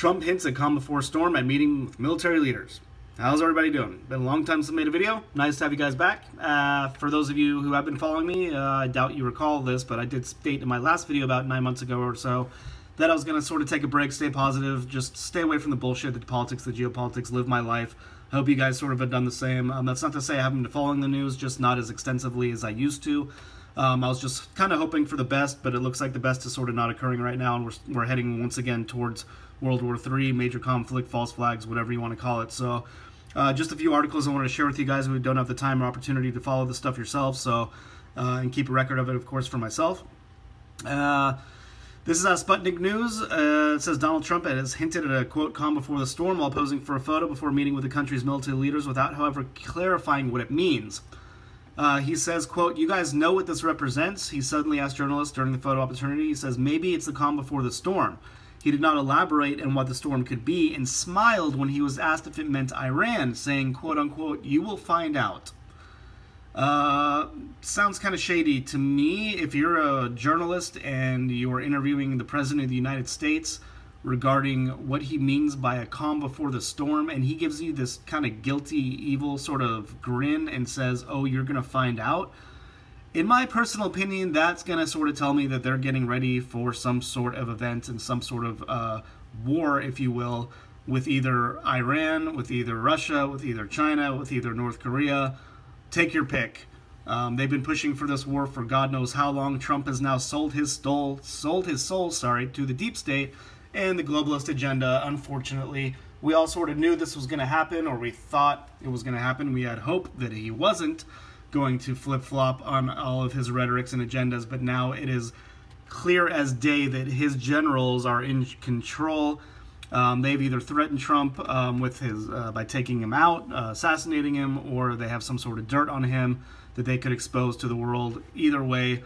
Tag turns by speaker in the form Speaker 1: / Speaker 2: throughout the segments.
Speaker 1: Trump hints at calm before storm at meeting with military leaders. How's everybody doing? Been a long time since I made a video. Nice to have you guys back. For those of you who have been following me, I doubt you recall this, but I did state in my last video about 9 months ago or so that I was going to sort of take a break, stay positive, just stay away from the bullshit, the politics, the geopolitics, live my life. I hope you guys sort of have done the same. That's not to say I haven't been following the news, just not as extensively as I used to. I was just kind of hoping for the best, but it looks like the best is sort of not occurring right now, and we're heading once again towards World War III, major conflict, false flags, whatever you want to call it. So just a few articles I wanted to share with you guys who don't have the time or opportunity to follow this stuff yourself, so and keep a record of it, of course, for myself. This is Sputnik News. It says Donald Trump has hinted at a, quote, calm before the storm while posing for a photo before meeting with the country's military leaders without, however, clarifying what it means. He says, quote, "You guys know what this represents?" He suddenly asked journalists during the photo opportunity. He says, "Maybe it's the calm before the storm." He did not elaborate on what the storm could be and smiled when he was asked if it meant Iran, saying, quote unquote, "You will find out." Sounds kind of shady to me. If you're a journalist and you're interviewing the President of the United States regarding what he means by a calm before the storm, and he gives you this kind of guilty, evil sort of grin and says, "Oh, you're going to find out." In my personal opinion, that's going to sort of tell me that they're getting ready for some sort of event and some sort of war, if you will, with either Iran, with either Russia, with either China, with either North Korea. Take your pick. They've been pushing for this war for God knows how long. Trump has now sold his soul, to the deep state and the globalist agenda. Unfortunately, we all sort of knew this was going to happen, or we thought it was going to happen. We had hope that he wasn't going to flip-flop on all of his rhetorics and agendas, but now it is clear as day that his generals are in control. They've either threatened Trump with his by taking him out, assassinating him, or they have some sort of dirt on him that they could expose to the world. Either way,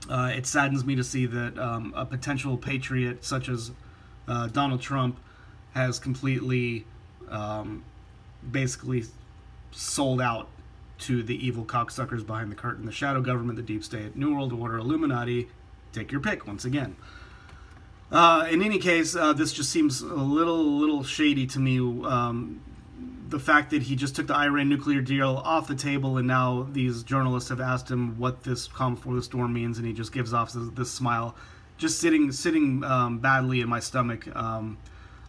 Speaker 1: it saddens me to see that a potential patriot such as Donald Trump has completely, basically sold out to the evil cocksuckers behind the curtain, the shadow government, the deep state, New World Order, Illuminati. Take your pick once again. In any case, this just seems a little shady to me. The fact that he just took the Iran nuclear deal off the table, and now these journalists have asked him what this calm before the storm means, and he just gives off this smile, just sitting badly in my stomach.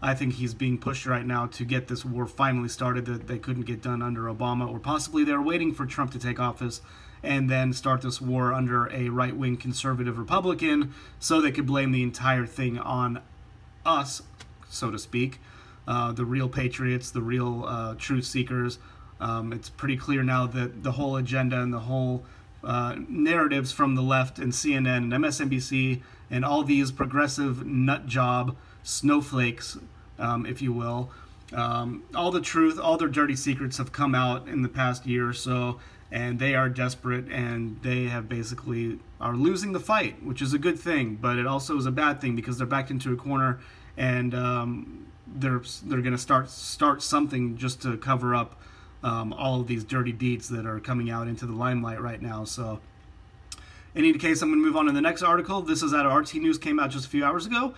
Speaker 1: I think he's being pushed right now to get this war finally started that they couldn't get done under Obama, or possibly they're waiting for Trump to take office and then start this war under a right-wing conservative Republican so they could blame the entire thing on us, so to speak, the real patriots, the real truth seekers. It's pretty clear now that the whole agenda and the whole narratives from the left and CNN and MSNBC and all these progressive nut job snowflakes, if you will, all the truth, all their dirty secrets have come out in the past year or so, and they are desperate, and they have basically are losing the fight, which is a good thing, but it also is a bad thing because they're backed into a corner, and they're going to start something just to cover up all of these dirty deeds that are coming out into the limelight right now. So in any case, I'm going to move on to the next article. This is out of RT News, came out just a few hours ago.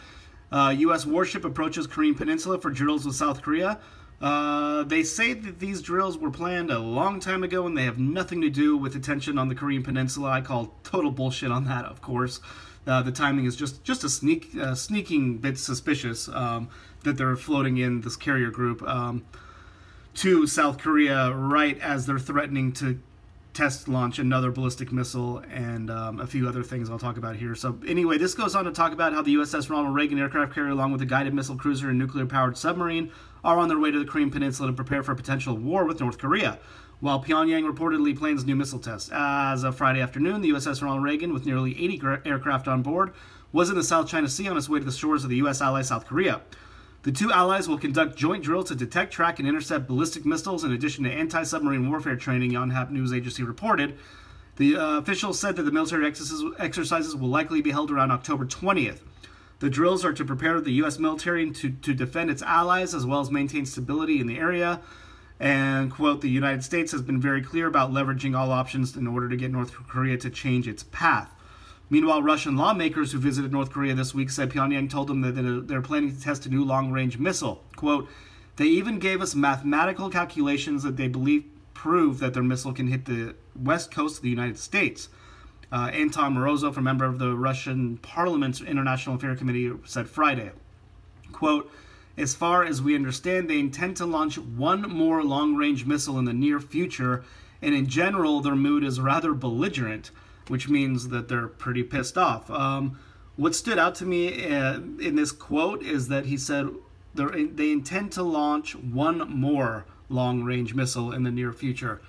Speaker 1: U.S. warship approaches Korean Peninsula for drills with South Korea. They say that these drills were planned a long time ago and they have nothing to do with attention on the Korean Peninsula. I call total bullshit on that, of course. The timing is just a sneaking bit suspicious that they're floating in this carrier group to South Korea right as they're threatening to test launch another ballistic missile and a few other things I'll talk about here. So anyway, this goes on to talk about how the USS Ronald Reagan aircraft carrier along with a guided missile cruiser and nuclear-powered submarine are on their way to the Korean Peninsula to prepare for a potential war with North Korea, while Pyongyang reportedly plans new missile tests. As of Friday afternoon, the USS Ronald Reagan, with nearly 80 aircraft on board, was in the South China Sea on its way to the shores of the U.S. ally South Korea. The two allies will conduct joint drills to detect, track, and intercept ballistic missiles in addition to anti-submarine warfare training, Yonhap News Agency reported. The officials said that the military exercises will likely be held around October 20th. The drills are to prepare the U.S. military to defend its allies as well as maintain stability in the area. And, quote, "The United States has been very clear about leveraging all options in order to get North Korea to change its path." Meanwhile, Russian lawmakers who visited North Korea this week said Pyongyang told them that they're planning to test a new long-range missile. Quote, they even gave us mathematical calculations that they believe prove that their missile can hit the west coast of the United States. Anton Morozov, a member of the Russian Parliament's International Affairs Committee, said Friday, quote, as far as we understand, they intend to launch one more long-range missile in the near future, and in general, their mood is rather belligerent, which means that they're pretty pissed off. What stood out to me in this quote is that he said they intend to launch one more long-range missile in the near future.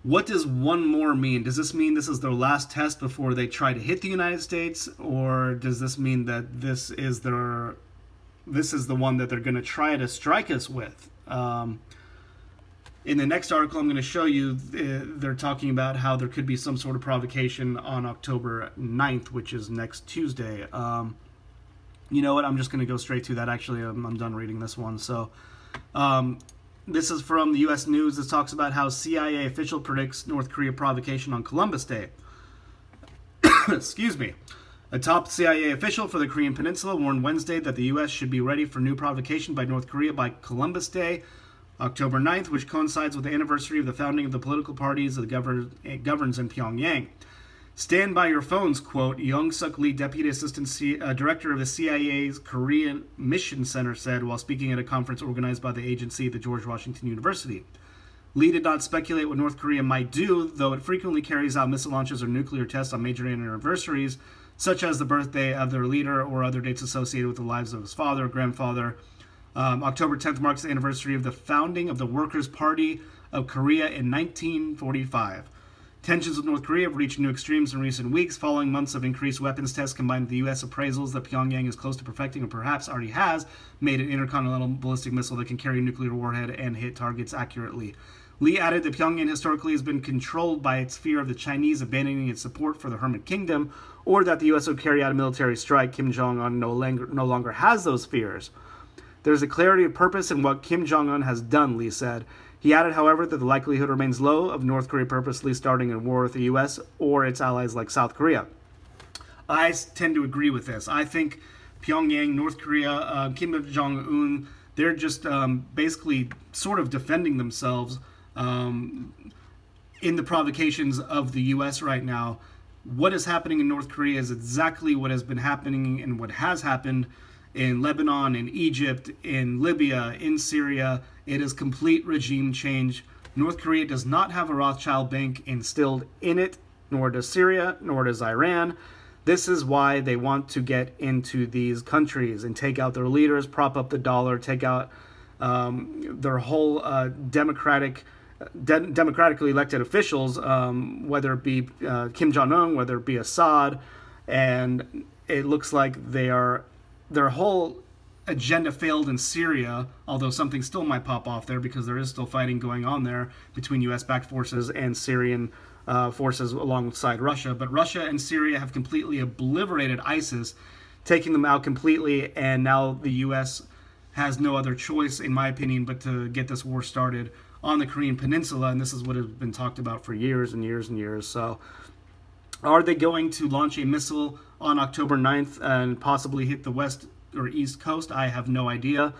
Speaker 1: What does one more mean? Does this mean this is their last test before they try to hit the United States, or does this mean that this is the one that they're going to try to strike us with? In the next article I'm going to show you, they're talking about how there could be some sort of provocation on October 9th, which is next Tuesday. You know what? I'm just going to go straight to that. Actually, I'm done reading this one. So, this is from the U.S. News. This talks about how CIA official predicts North Korea provocation on Columbus Day. Excuse me. A top CIA official for the Korean Peninsula warned Wednesday that the U.S. should be ready for new provocation by North Korea by Columbus Day, October 9th, which coincides with the anniversary of the founding of the political parties that governs in Pyongyang. Stand by your phones, quote, Young-Suk Lee, Deputy Assistant Director of the CIA's Korean Mission Center, said while speaking at a conference organized by the agency at the George Washington University. Lee did not speculate what North Korea might do, though it frequently carries out missile launches or nuclear tests on major anniversaries, such as the birthday of their leader or other dates associated with the lives of his father or grandfather. October 10th marks the anniversary of the founding of the Workers' Party of Korea in 1945. Tensions with North Korea have reached new extremes in recent weeks, following months of increased weapons tests combined with the U.S. appraisals that Pyongyang is close to perfecting or perhaps already has made an intercontinental ballistic missile that can carry a nuclear warhead and hit targets accurately. Lee added that Pyongyang historically has been controlled by its fear of the Chinese abandoning its support for the Hermit Kingdom, or that the U.S. would carry out a military strike. Kim Jong-un no longer has those fears. There's a clarity of purpose in what Kim Jong-un has done, Lee said. He added, however, that the likelihood remains low of North Korea purposely starting a war with the U.S. or its allies like South Korea. I tend to agree with this. I think Pyongyang, North Korea, Kim Jong-un, they're just basically sort of defending themselves in the provocations of the U.S. right now. What is happening in North Korea is exactly what has been happening and what has happened in Lebanon, in Egypt, in Libya, in Syria. It is complete regime change. North Korea does not have a Rothschild bank instilled in it, nor does Syria, nor does Iran. This is why they want to get into these countries and take out their leaders, prop up the dollar, take out their whole democratically elected officials, whether it be Kim Jong-un, whether it be Assad, and it looks like their whole agenda failed in Syria, although something still might pop off there because there is still fighting going on there between U.S.-backed forces and Syrian forces alongside Russia. But Russia and Syria have completely obliterated ISIS, taking them out completely, and now the U.S. has no other choice, in my opinion, but to get this war started on the Korean Peninsula, and this is what has been talked about for years and years and years. So are they going to launch a missile on October 9th and possibly hit the west or east coast? I have no idea.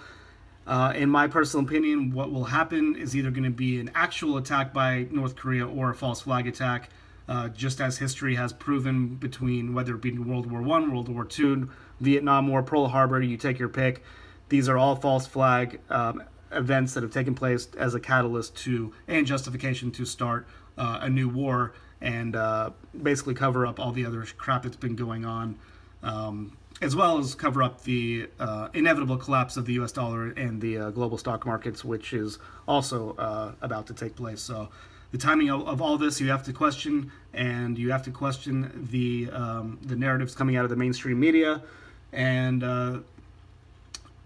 Speaker 1: In my personal opinion, what will happen is either going to be an actual attack by North Korea or a false flag attack, just as history has proven between whether it be World War I, World War II, Vietnam War, Pearl Harbor, you take your pick. These are all false flag events that have taken place as a catalyst to and justification to start a new war and basically cover up all the other crap that's been going on, as well as cover up the inevitable collapse of the U.S. dollar and the global stock markets, which is also about to take place. So the timing of all this you have to question, and you have to question the narratives coming out of the mainstream media, and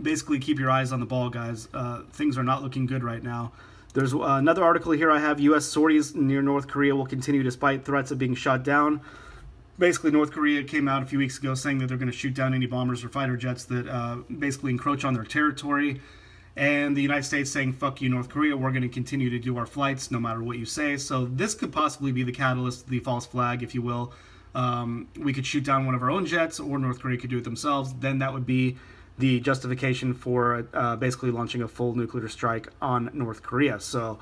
Speaker 1: basically keep your eyes on the ball, guys. Things are not looking good right now. There's another article here I have. U.S. sorties near North Korea will continue despite threats of being shot down. Basically, North Korea came out a few weeks ago saying that they're going to shoot down any bombers or fighter jets that basically encroach on their territory. And the United States saying, fuck you, North Korea, we're going to continue to do our flights no matter what you say. So this could possibly be the catalyst, the false flag, if you will, we could shoot down one of our own jets, or North Korea could do it themselves. Then that would be the justification for basically launching a full nuclear strike on North Korea. So,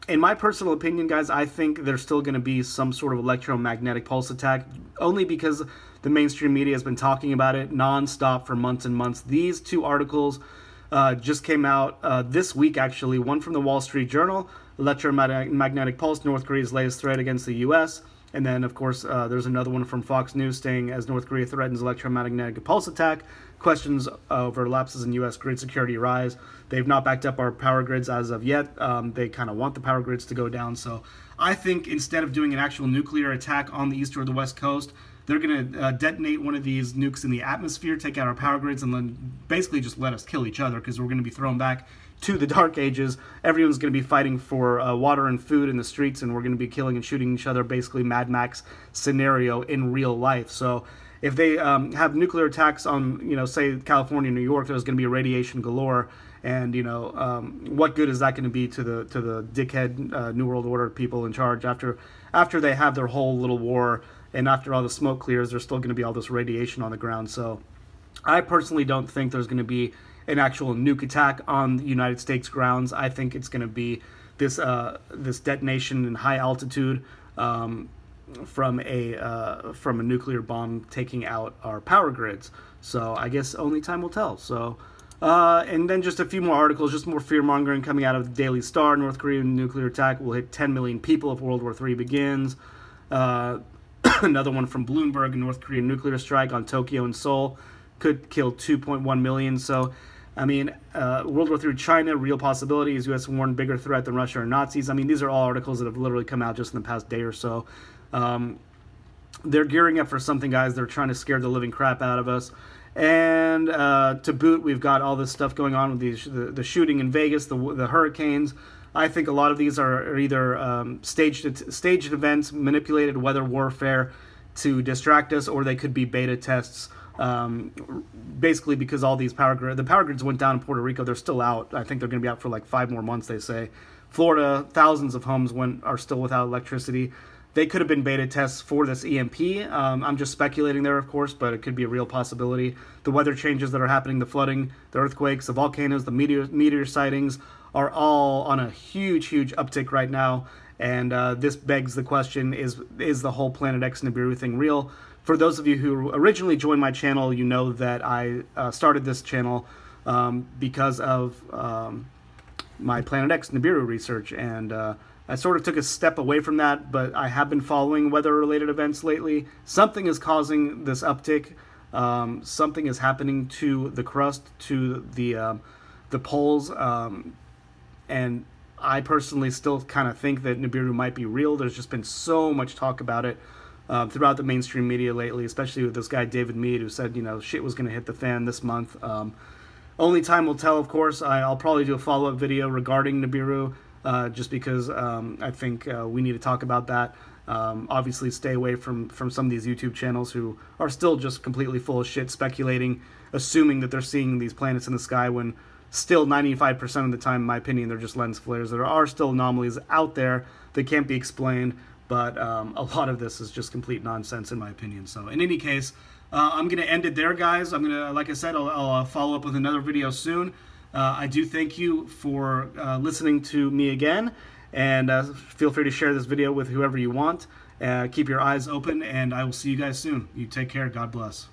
Speaker 1: in my personal opinion, guys, I think there's still going to be some sort of electromagnetic pulse attack, only because the mainstream media has been talking about it nonstop for months and months. These two articles just came out this week, actually. One from the Wall Street Journal, Electromagnetic Pulse, North Korea's latest threat against the U.S., and then, of course, there's another one from Fox News saying, as North Korea threatens electromagnetic pulse attack, questions over lapses in U.S. grid security rise. They've not backed up our power grids as of yet. They kind of want the power grids to go down. So I think instead of doing an actual nuclear attack on the east or the west coast, they're going to detonate one of these nukes in the atmosphere, take out our power grids, and then basically just let us kill each other, because we're going to be thrown back to the dark ages. Everyone's going to be fighting for water and food in the streets, and we're going to be killing and shooting each other, basically Mad Max scenario in real life. So if they have nuclear attacks on, say California, New York, there's going to be radiation galore. And what good is that going to be to the dickhead New World Order people in charge after they have their whole little war, and after all the smoke clears, there's still going to be all this radiation on the ground. So I personally don't think there's going to be an actual nuke attack on the United States grounds. I think it's going to be this detonation in high altitude from a nuclear bomb taking out our power grids. So I guess only time will tell. So and then just a few more articles, just more fear mongering coming out of the Daily Star. North Korean nuclear attack will hit 10 million people if World War III begins. Another one from Bloomberg: North Korean nuclear strike on Tokyo and Seoul could kill 2.1 million. So, I mean, World War III China, real possibilities. U.S. warned bigger threat than Russia or Nazis. I mean, these are all articles that have literally come out just in the past day or so. They're gearing up for something, guys. They're trying to scare the living crap out of us. And to boot, we've got all this stuff going on with the shooting in Vegas, the hurricanes. I think a lot of these are either staged events, manipulated weather warfare to distract us, or they could be beta tests. Basically, because all these the power grids went down in Puerto Rico, they're still out. I think they're going to be out for like 5 more months, they say. Florida, thousands of homes are still without electricity. They could have been beta tests for this EMP. I'm just speculating there, of course, but it could be a real possibility. The weather changes that are happening, the flooding, the earthquakes, the volcanoes, the meteor sightings are all on a huge, huge uptick right now. And this begs the question, is the whole Planet X Nibiru thing real? For those of you who originally joined my channel, you know that I started this channel because of my Planet X Nibiru research, and I sort of took a step away from that, but I have been following weather-related events lately. Something is causing this uptick. Something is happening to the crust, to the poles, and I personally still kind of think that Nibiru might be real. There's just been so much talk about it throughout the mainstream media lately, especially with this guy David Meade, who said, shit was going to hit the fan this month. Only time will tell, of course. I'll probably do a follow-up video regarding Nibiru, just because I think we need to talk about that. Obviously, stay away from some of these YouTube channels who are still just completely full of shit, speculating, assuming that they're seeing these planets in the sky when still 95% of the time, in my opinion, they're just lens flares. There are still anomalies out there that can't be explained, but a lot of this is just complete nonsense, in my opinion. So, in any case, I'm going to end it there, guys. I'm going to, like I said, I'll follow up with another video soon. I do thank you for listening to me again, and feel free to share this video with whoever you want. Keep your eyes open, and I will see you guys soon. You take care. God bless.